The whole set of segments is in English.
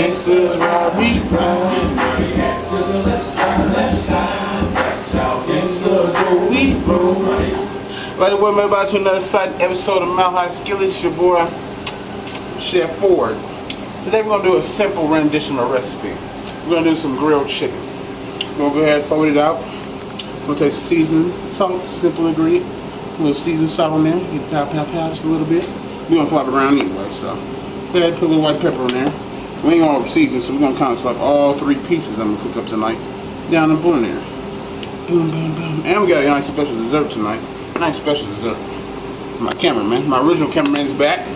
gangsters ride, we ride. To the left side, that's how Gangsters go, we roll. Right, welcome everybody to another exciting episode of Mile High Skillet. It's your boy, Chef Ford. Today we're going to do a simple rendition of a recipe. We're going to do some grilled chicken. We're going to go ahead and fold it out. We're going to take some seasoning, salt, simple ingredient. A little seasoned salt on there. Get pow just a little bit. We're going to flop it around anyway, so go ahead and put a little white pepper in there. We ain't going to season, so we're going to kind of slap all three pieces I'm going to cook up tonight down and put in there. Boom, boom, boom. And we got a nice special dessert tonight. Nice special dessert. My cameraman, my original cameraman is back.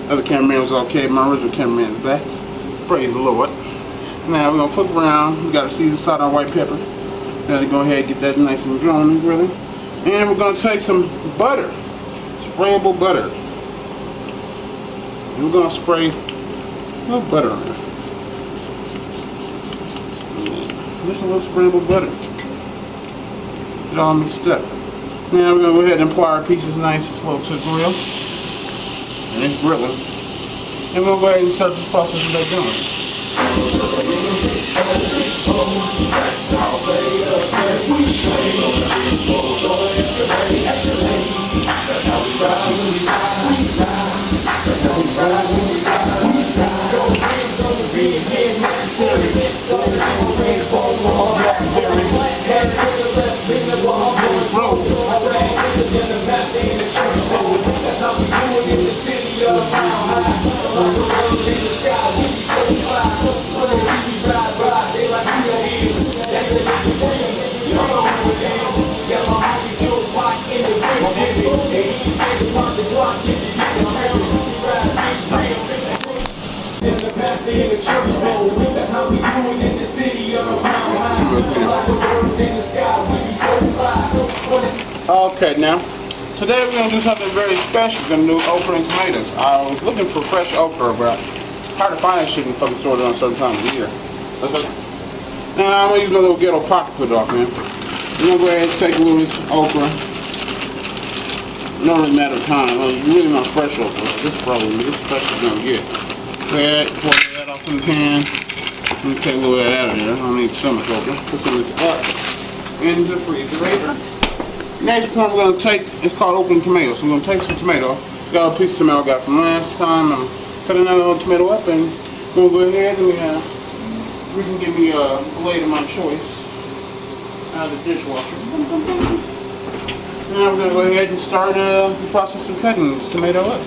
Other cameraman was okay, my original cameraman is back. Praise the Lord. Now we're going to flip around. We got a seasoned salt on white pepper. Gotta go ahead and get that nice and drawn and grilling. And we're going to take some butter. Sprayable butter. And we're going to spray a little butter on there. Just a little sprayable butter. Get it all mixed up. Now we're going to go ahead and apply our pieces nice and slow to the grill. And it's grilling. And we'll go ahead and start this process of that doing. That's how we do it in the city of Okay, now today we're going to do something very special. We're going to do okra and tomatoes. I was looking for fresh okra, but it's hard to find that shit in the fucking store during certain times of the year. Now I'm going to use a little ghetto pot to put it off, man. We're going to go ahead and take a little of this okra. No really matter of time. You really want fresh okra. This probably this fresh is going to get. Go ahead, pour that off in the pan. Let me take a little of that out of there. I don't need so much okra. Put some of this up in the refrigerator. Next one we're going to take is called okra and tomatoes. So I'm going to take some tomato. Got a piece of tomato I got from last time. I'm cutting another little tomato up and we'll go ahead and we can give me a blade of my choice out of the dishwasher. Now we're going to go ahead and start the process of cutting this tomato up.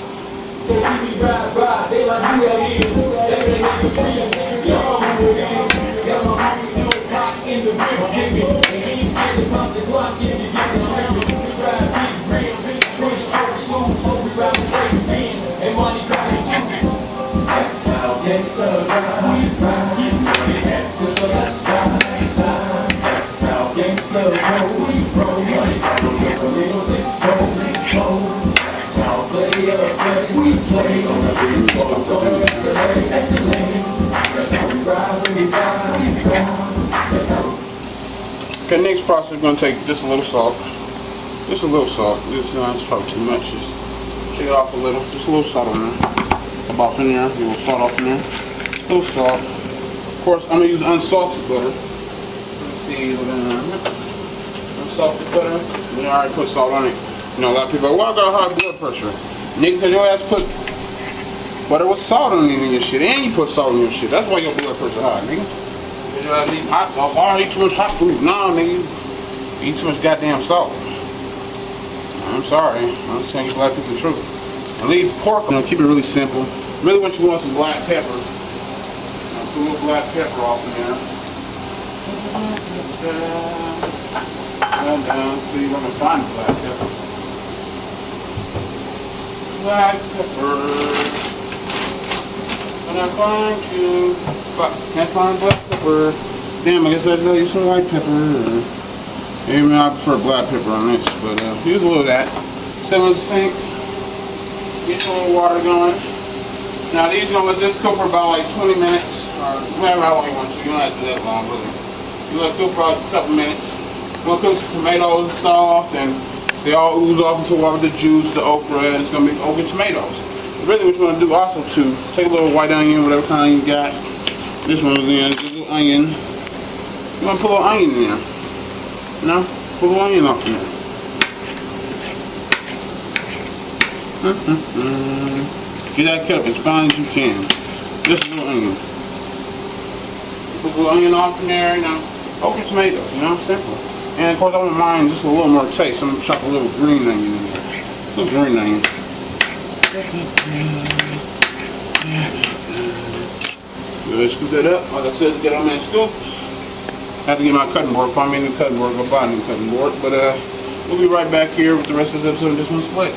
Okay, next process we're going to take just a little salt. Just a little salt. This is probably too much. Just shake it off a little. Just a little salt on there. About in there. A little salt off in there. A little salt. Of course, I'm going to use unsalted butter. Let's see. Unsalted butter. We already put salt on it. You know, a lot of people are like, well, I got high blood pressure. Nigga, because your ass put butter with salt on it in your shit. And you put salt in your shit. That's why your blood pressure high, nigga. Because your ass eat hot sauce. I don't eat too much hot food. Nah, nigga. You eat too much goddamn salt. I'm sorry. I'm just telling you black people the truth. And leave pork. You know, keep it really simple. Really what you want is some black pepper. Put a little black pepper off in there. Down, see if I can find the black pepper. Black pepper. When I find you. Can't find black pepper. Damn, I guess I just use some white pepper. Even I prefer black pepper on this, but use a little of that. Set on the sink. Get some little water going. Now these are gonna let this cook for about like 20 minutes, or whatever how long you want to. You don't have to do that long, really. You let it cook for about a couple minutes. We're gonna cook some tomatoes soft, and they all ooze off into all the juice, the okra, and it's gonna be okra tomatoes. Really, what you want to do also too, take a little white onion, whatever kind you got, This one's in, just a little onion. You want to put a little onion in there? No? Put a little onion up in there. Get that cut up as fine as you can. Just a little onion. Put a little onion off in there, you know. Okra tomatoes, you know, simple. And of course I want mine just a little more taste. I'm gonna chop a little green onion in there. A little green onion. Good, scoop that up. Like I said, to get on that scoop. I have to get my cutting board. Find me a new cutting board. Go buy a new cutting board. But we'll be right back here with the rest of this episode of Just One Split.